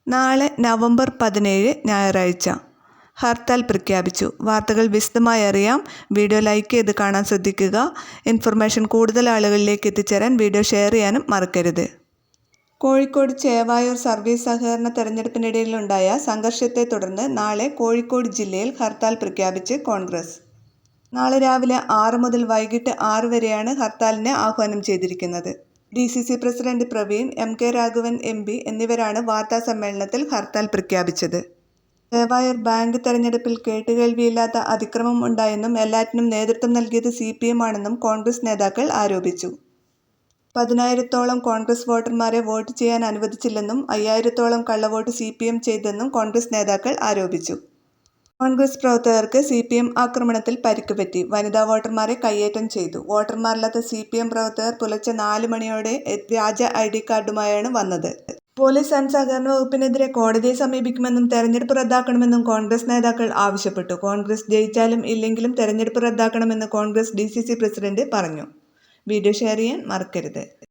നാളെ നവംബർ 17 ഞായറാഴ്ച. ഹർത്താൽ പ്രഖ്യാപിച്ചു. വാർത്തകൾ വിശദമായി അറിയാം. വീഡിയോ ലൈക്ക് ചെയ്ത് കാണാൻ ശ്രദ്ധിക്കുക. ഇൻഫർമേഷൻ കൂടുതൽ ആളുകളിലേക്ക് എത്തിച്ചേരാൻ വീഡിയോ ഷെയർ ചെയ്യാനും മറക്കരുത്. കോഴിക്കോട് ചേവായൂർ സർവീസ് സഹകരണ തെരഞ്ഞെടുപ്പിനിടയിലുണ്ടായ സംഘർഷത്തെ തുടർന്ന് നാളെ കോഴിക്കോട് ജില്ലയിൽ ഹർത്താൽ പ്രഖ്യാപിച്ച് കോൺഗ്രസ്. നാളെ രാവിലെ 6 മുതൽ വൈകിട്ട് 6 വരെയാണ് ഹർത്താലിന് ആഹ്വാനം ചെയ്തിരിക്കുന്നത്. DCC president Praveen, MK Raghavan MP എന്നിവരാണ് വാർത്താസമ്മേളനത്തിൽ ഹർത്താൽ പ്രഖ്യാപിച്ചത്. ചേവായൂർ ബാങ്ക് തെരഞ്ഞെടുപ്പിൽ കേട്ടുകേൾവിയില്ലാത്ത അതിക്രമം ഉണ്ടായെന്നും എല്ലാറ്റിനും നേതൃത്വം നൽകിയത് CPM ആണെന്നും കോൺഗ്രസ് നേതാക്കൾ ആരോപിച്ചു. 10,000-ഓളം കോൺഗ്രസ് വോട്ടർമാരെ വോട്ട് ചെയ്യാൻ അനുവദിച്ചില്ലെന്നും 5,000-ഓളം കള്ളവോട്ട് CPM ചെയ്തെന്നും കോൺഗ്രസ് നേതാക്കൾ ആരോപിച്ചു. കോൺഗ്രസ് പ്രവർത്തകർക്ക് CPM ആക്രമണത്തിൽ പരിക്ക് പറ്റി. വനിതാ വോട്ടർമാരെ കയ്യേറ്റം ചെയ്തു. വോട്ടർമാരില്ലാത്ത CPM പ്രവർത്തകർ പുലർച്ചെ 4 മണിയോടെ വ്യാജ ID കാർഡുമായാണ് വന്നത്. പോലീസ് ആൻഡ് സഹകരണ വകുപ്പിനെതിരെ കോടതിയെ സമീപിക്കുമെന്നും തെരഞ്ഞെടുപ്പ് റദ്ദാക്കണമെന്നും കോൺഗ്രസ് നേതാക്കൾ ആവശ്യപ്പെട്ടു. കോൺഗ്രസ് ജയിച്ചാലും ഇല്ലെങ്കിലും തെരഞ്ഞെടുപ്പ് റദ്ദാക്കണമെന്ന് കോൺഗ്രസ് DCC പ്രസിഡന്റ് പറഞ്ഞു. വീഡിയോ ഷെയർ ചെയ്യാൻ മറക്കരുത്.